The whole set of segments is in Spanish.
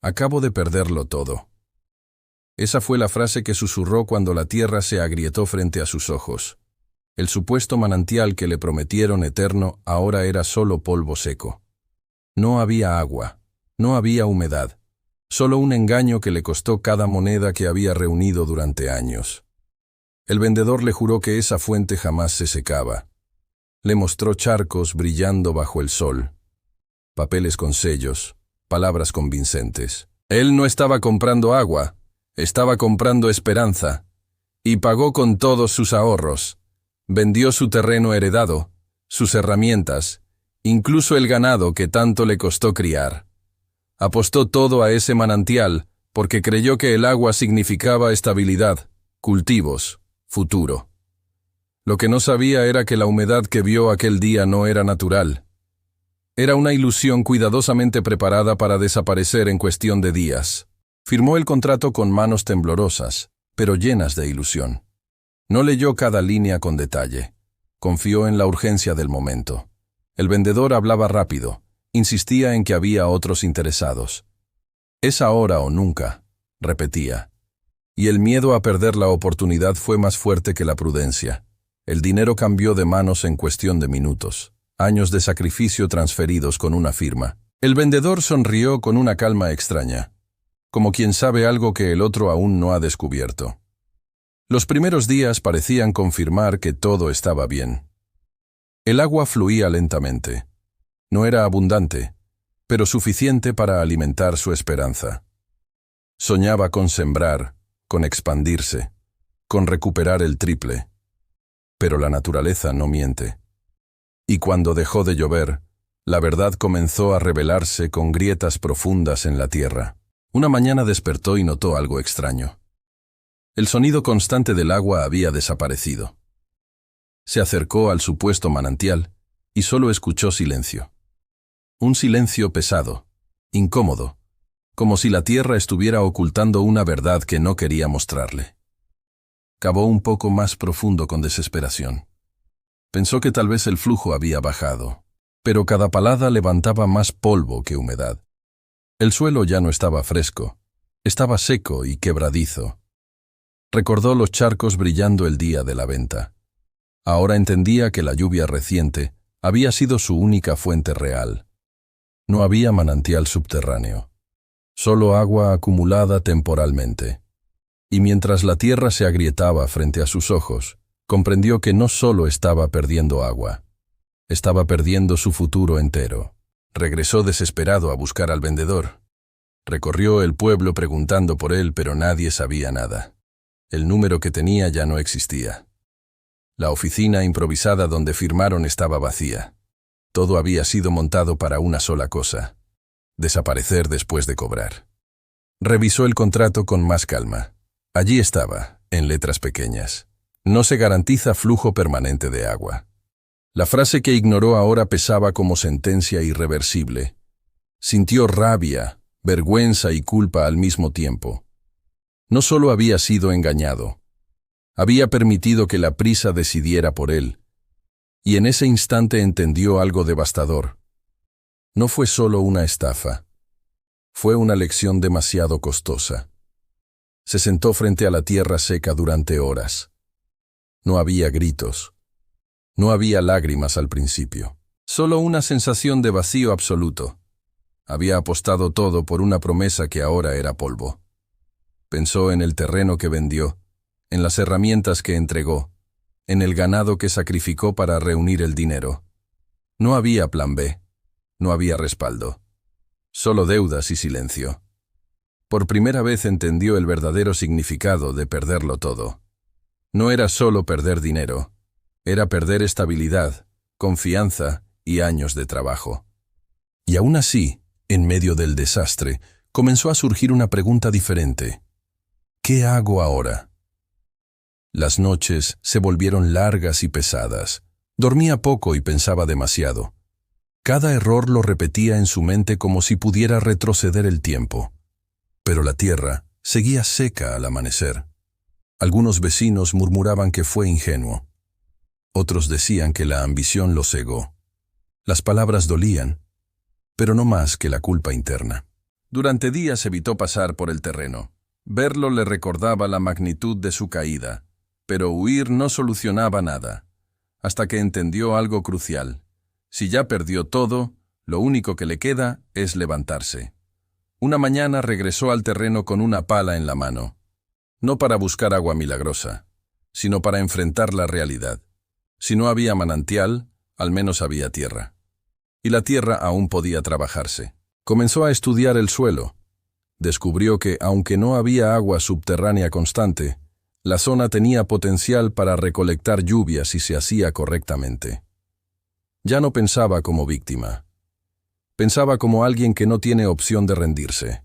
Acabo de perderlo todo. Esa fue la frase que susurró cuando la tierra se agrietó frente a sus ojos. El supuesto manantial que le prometieron eterno ahora era solo polvo seco. No había agua, no había humedad, solo un engaño que le costó cada moneda que había reunido durante años. El vendedor le juró que esa fuente jamás se secaba. Le mostró charcos brillando bajo el sol, papeles con sellos, palabras convincentes. Él no estaba comprando agua, estaba comprando esperanza, y pagó con todos sus ahorros. Vendió su terreno heredado, sus herramientas, incluso el ganado que tanto le costó criar. Apostó todo a ese manantial porque creyó que el agua significaba estabilidad, cultivos, futuro. Lo que no sabía era que la humedad que vio aquel día no era natural. Era una ilusión cuidadosamente preparada para desaparecer en cuestión de días. Firmó el contrato con manos temblorosas, pero llenas de ilusión. No leyó cada línea con detalle. Confió en la urgencia del momento. El vendedor hablaba rápido, insistía en que había otros interesados. «Es ahora o nunca», repetía. Y el miedo a perder la oportunidad fue más fuerte que la prudencia. El dinero cambió de manos en cuestión de minutos. Años de sacrificio transferidos con una firma. El vendedor sonrió con una calma extraña, como quien sabe algo que el otro aún no ha descubierto. Los primeros días parecían confirmar que todo estaba bien. El agua fluía lentamente. No era abundante, pero suficiente para alimentar su esperanza. Soñaba con sembrar, con expandirse, con recuperar el triple. Pero la naturaleza no miente. Y cuando dejó de llover, la verdad comenzó a revelarse con grietas profundas en la tierra. Una mañana despertó y notó algo extraño. El sonido constante del agua había desaparecido. Se acercó al supuesto manantial y solo escuchó silencio. Un silencio pesado, incómodo, como si la tierra estuviera ocultando una verdad que no quería mostrarle. Cavó un poco más profundo con desesperación. Pensó que tal vez el flujo había bajado, pero cada palada levantaba más polvo que humedad. El suelo ya no estaba fresco, estaba seco y quebradizo. Recordó los charcos brillando el día de la venta. Ahora entendía que la lluvia reciente había sido su única fuente real. No había manantial subterráneo, solo agua acumulada temporalmente. Y mientras la tierra se agrietaba frente a sus ojos, comprendió que no solo estaba perdiendo agua, estaba perdiendo su futuro entero. Regresó desesperado a buscar al vendedor. Recorrió el pueblo preguntando por él, pero nadie sabía nada. El número que tenía ya no existía. La oficina improvisada donde firmaron estaba vacía. Todo había sido montado para una sola cosa: desaparecer después de cobrar. Revisó el contrato con más calma. Allí estaba, en letras pequeñas: no se garantiza flujo permanente de agua. La frase que ignoró ahora pesaba como sentencia irreversible. Sintió rabia, vergüenza y culpa al mismo tiempo. No solo había sido engañado, había permitido que la prisa decidiera por él. Y en ese instante entendió algo devastador. No fue solo una estafa, fue una lección demasiado costosa. Se sentó frente a la tierra seca durante horas. No había gritos, no había lágrimas al principio, solo una sensación de vacío absoluto. Había apostado todo por una promesa que ahora era polvo. Pensó en el terreno que vendió, en las herramientas que entregó, en el ganado que sacrificó para reunir el dinero. No había plan B, no había respaldo, solo deudas y silencio. Por primera vez entendió el verdadero significado de perderlo todo. No era solo perder dinero, era perder estabilidad, confianza y años de trabajo. Y aún así, en medio del desastre, comenzó a surgir una pregunta diferente. ¿Qué hago ahora? Las noches se volvieron largas y pesadas. Dormía poco y pensaba demasiado. Cada error lo repetía en su mente como si pudiera retroceder el tiempo. Pero la tierra seguía seca al amanecer. Algunos vecinos murmuraban que fue ingenuo. Otros decían que la ambición lo cegó. Las palabras dolían, pero no más que la culpa interna. Durante días evitó pasar por el terreno. Verlo le recordaba la magnitud de su caída, pero huir no solucionaba nada, hasta que entendió algo crucial. Si ya perdió todo, lo único que le queda es levantarse. Una mañana regresó al terreno con una pala en la mano, no para buscar agua milagrosa, sino para enfrentar la realidad. Si no había manantial, al menos había tierra. Y la tierra aún podía trabajarse. Comenzó a estudiar el suelo. Descubrió que, aunque no había agua subterránea constante, la zona tenía potencial para recolectar lluvia si se hacía correctamente. Ya no pensaba como víctima. Pensaba como alguien que no tiene opción de rendirse.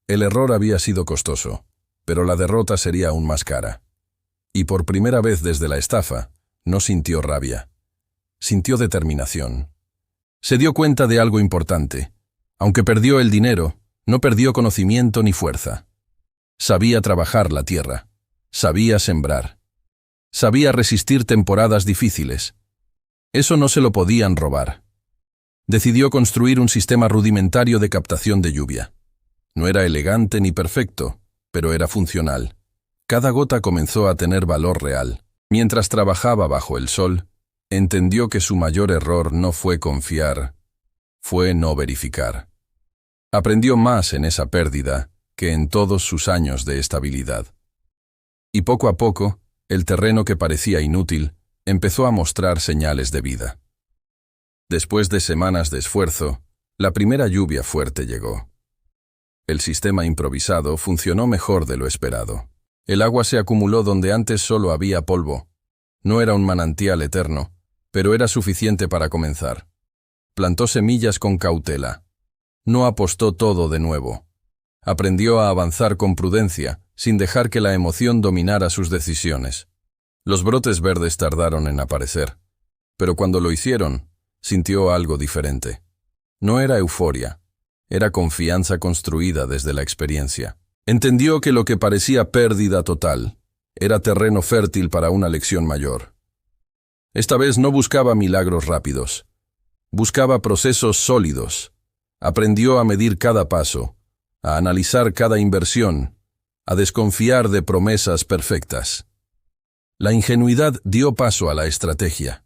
El error había sido costoso, pero la derrota sería aún más cara. Y por primera vez desde la estafa, no sintió rabia. Sintió determinación. Se dio cuenta de algo importante. Aunque perdió el dinero, no perdió conocimiento ni fuerza. Sabía trabajar la tierra. Sabía sembrar. Sabía resistir temporadas difíciles. Eso no se lo podían robar. Decidió construir un sistema rudimentario de captación de lluvia. No era elegante ni perfecto, pero era funcional. Cada gota comenzó a tener valor real. Mientras trabajaba bajo el sol, entendió que su mayor error no fue confiar, fue no verificar. Aprendió más en esa pérdida que en todos sus años de estabilidad. Y poco a poco, el terreno que parecía inútil empezó a mostrar señales de vida. Después de semanas de esfuerzo, la primera lluvia fuerte llegó. El sistema improvisado funcionó mejor de lo esperado. El agua se acumuló donde antes solo había polvo. No era un manantial eterno, pero era suficiente para comenzar. Plantó semillas con cautela. No apostó todo de nuevo. Aprendió a avanzar con prudencia, sin dejar que la emoción dominara sus decisiones. Los brotes verdes tardaron en aparecer, pero cuando lo hicieron, sintió algo diferente. No era euforia, era confianza construida desde la experiencia. Entendió que lo que parecía pérdida total era terreno fértil para una lección mayor. Esta vez no buscaba milagros rápidos, buscaba procesos sólidos. Aprendió a medir cada paso, a analizar cada inversión, a desconfiar de promesas perfectas. La ingenuidad dio paso a la estrategia.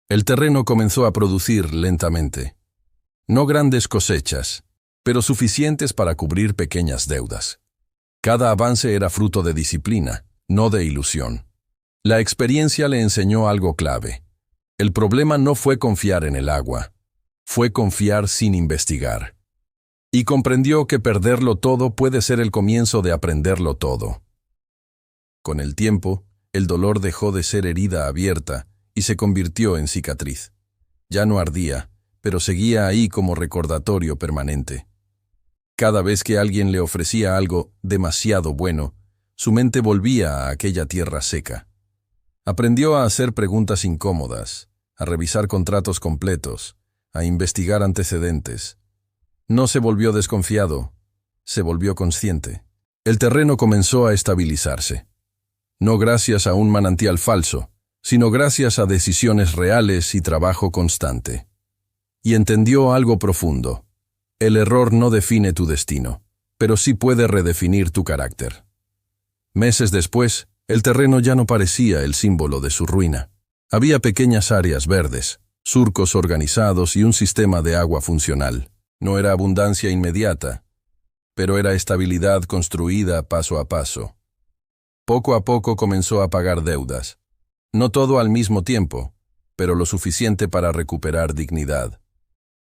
El terreno comenzó a producir lentamente. No grandes cosechas, pero suficientes para cubrir pequeñas deudas. Cada avance era fruto de disciplina, no de ilusión. La experiencia le enseñó algo clave. El problema no fue confiar en el agua, fue confiar sin investigar. Y comprendió que perderlo todo puede ser el comienzo de aprenderlo todo. Con el tiempo, el dolor dejó de ser herida abierta y se convirtió en cicatriz. Ya no ardía, pero seguía ahí como recordatorio permanente. Cada vez que alguien le ofrecía algo demasiado bueno, su mente volvía a aquella tierra seca. Aprendió a hacer preguntas incómodas, a revisar contratos completos, a investigar antecedentes. No se volvió desconfiado, se volvió consciente. El terreno comenzó a estabilizarse. No gracias a un manantial falso, sino gracias a decisiones reales y trabajo constante. Y entendió algo profundo. El error no define tu destino, pero sí puede redefinir tu carácter. Meses después, el terreno ya no parecía el símbolo de su ruina. Había pequeñas áreas verdes, surcos organizados y un sistema de agua funcional. No era abundancia inmediata, pero era estabilidad construida paso a paso. Poco a poco comenzó a pagar deudas. No todo al mismo tiempo, pero lo suficiente para recuperar dignidad.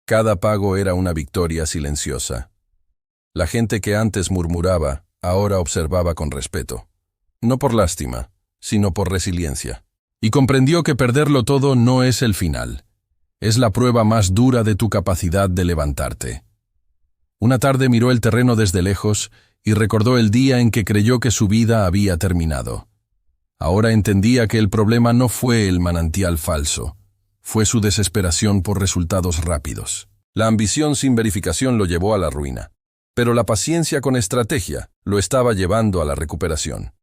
Cada pago era una victoria silenciosa. La gente que antes murmuraba, ahora observaba con respeto. No por lástima, sino por resiliencia. Y comprendió que perderlo todo no es el final. Es la prueba más dura de tu capacidad de levantarte. Una tarde miró el terreno desde lejos y recordó el día en que creyó que su vida había terminado. Ahora entendía que el problema no fue el manantial falso, fue su desesperación por resultados rápidos. La ambición sin verificación lo llevó a la ruina, pero la paciencia con estrategia lo estaba llevando a la recuperación.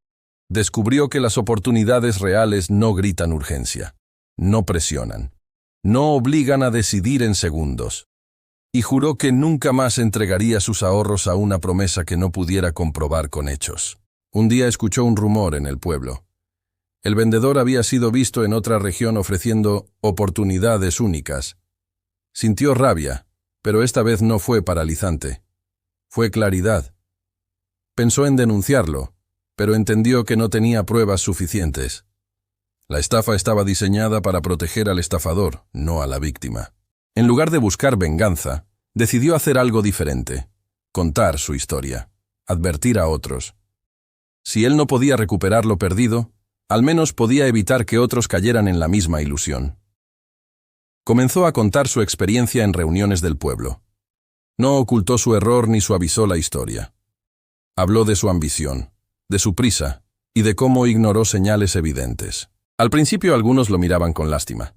Descubrió que las oportunidades reales no gritan urgencia, no presionan, no obligan a decidir en segundos. y juró que nunca más entregaría sus ahorros a una promesa que no pudiera comprobar con hechos. Un día escuchó un rumor en el pueblo. El vendedor había sido visto en otra región ofreciendo oportunidades únicas. Sintió rabia, pero esta vez no fue paralizante. Fue claridad. Pensó en denunciarlo, pero entendió que no tenía pruebas suficientes. La estafa estaba diseñada para proteger al estafador, no a la víctima. En lugar de buscar venganza, decidió hacer algo diferente: contar su historia, advertir a otros. Si él no podía recuperar lo perdido, al menos podía evitar que otros cayeran en la misma ilusión. Comenzó a contar su experiencia en reuniones del pueblo. No ocultó su error ni suavizó la historia. Habló de su ambición, de su prisa y de cómo ignoró señales evidentes. Al principio algunos lo miraban con lástima,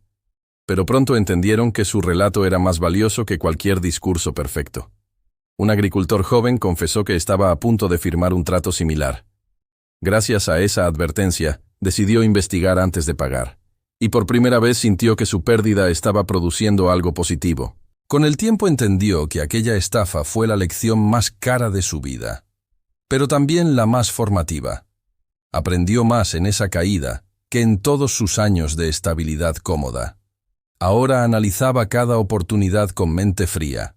pero pronto entendieron que su relato era más valioso que cualquier discurso perfecto. Un agricultor joven confesó que estaba a punto de firmar un trato similar. Gracias a esa advertencia, decidió investigar antes de pagar, y por primera vez sintió que su pérdida estaba produciendo algo positivo. Con el tiempo entendió que aquella estafa fue la lección más cara de su vida, pero también la más formativa. Aprendió más en esa caída que en todos sus años de estabilidad cómoda. Ahora analizaba cada oportunidad con mente fría.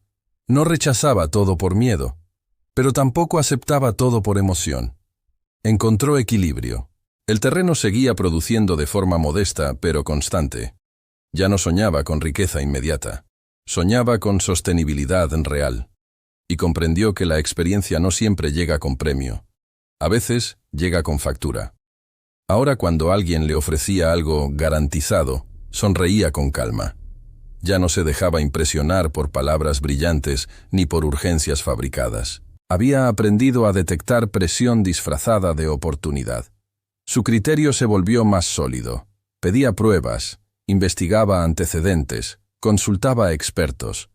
No rechazaba todo por miedo, pero tampoco aceptaba todo por emoción. Encontró equilibrio. El terreno seguía produciendo de forma modesta, pero constante. Ya no soñaba con riqueza inmediata. Soñaba con sostenibilidad real. Y comprendió que la experiencia no siempre llega con premio. A veces llega con factura. Ahora, cuando alguien le ofrecía algo garantizado, sonreía con calma. Ya no se dejaba impresionar por palabras brillantes ni por urgencias fabricadas. Había aprendido a detectar presión disfrazada de oportunidad. Su criterio se volvió más sólido. Pedía pruebas, investigaba antecedentes, consultaba a expertos.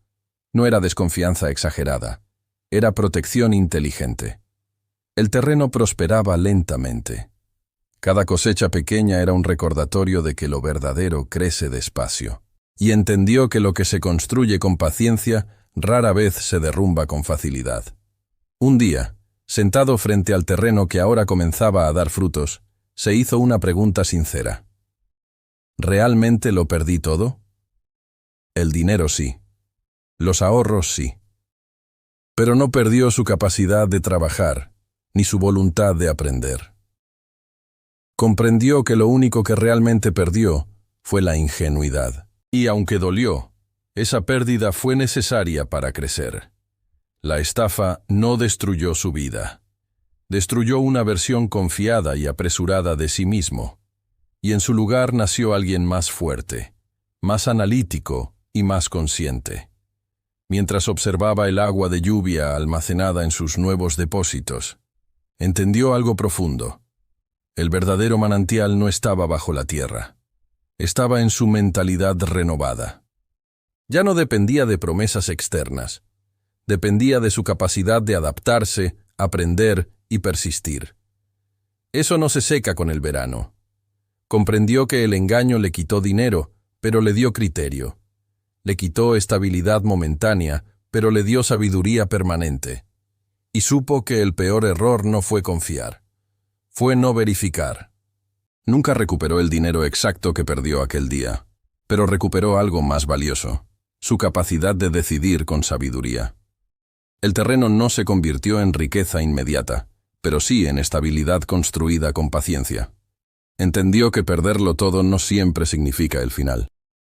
No era desconfianza exagerada, era protección inteligente. El terreno prosperaba lentamente. Cada cosecha pequeña era un recordatorio de que lo verdadero crece despacio. Y entendió que lo que se construye con paciencia rara vez se derrumba con facilidad. Un día, sentado frente al terreno que ahora comenzaba a dar frutos, se hizo una pregunta sincera. ¿Realmente lo perdí todo? El dinero sí. Los ahorros sí. Pero no perdió su capacidad de trabajar, ni su voluntad de aprender. Comprendió que lo único que realmente perdió fue la ingenuidad. Y aunque dolió, esa pérdida fue necesaria para crecer. La estafa no destruyó su vida. Destruyó una versión confiada y apresurada de sí mismo, y en su lugar nació alguien más fuerte, más analítico y más consciente. Mientras observaba el agua de lluvia almacenada en sus nuevos depósitos, entendió algo profundo. El verdadero manantial no estaba bajo la tierra. Estaba en su mentalidad renovada. Ya no dependía de promesas externas. Dependía de su capacidad de adaptarse, aprender y persistir. Eso no se seca con el verano. Comprendió que el engaño le quitó dinero, pero le dio criterio. Le quitó estabilidad momentánea, pero le dio sabiduría permanente. Y supo que el peor error no fue confiar. Fue no verificar. Nunca recuperó el dinero exacto que perdió aquel día, pero recuperó algo más valioso: su capacidad de decidir con sabiduría. El terreno no se convirtió en riqueza inmediata, pero sí en estabilidad construida con paciencia. Entendió que perderlo todo no siempre significa el final.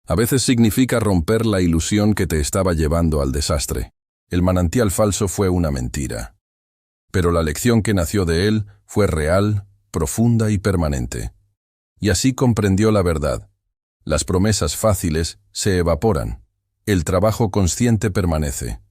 A veces significa romper la ilusión que te estaba llevando al desastre. El manantial falso fue una mentira. Pero la lección que nació de él fue real, profunda y permanente. Y así comprendió la verdad. Las promesas fáciles se evaporan. El trabajo consciente permanece.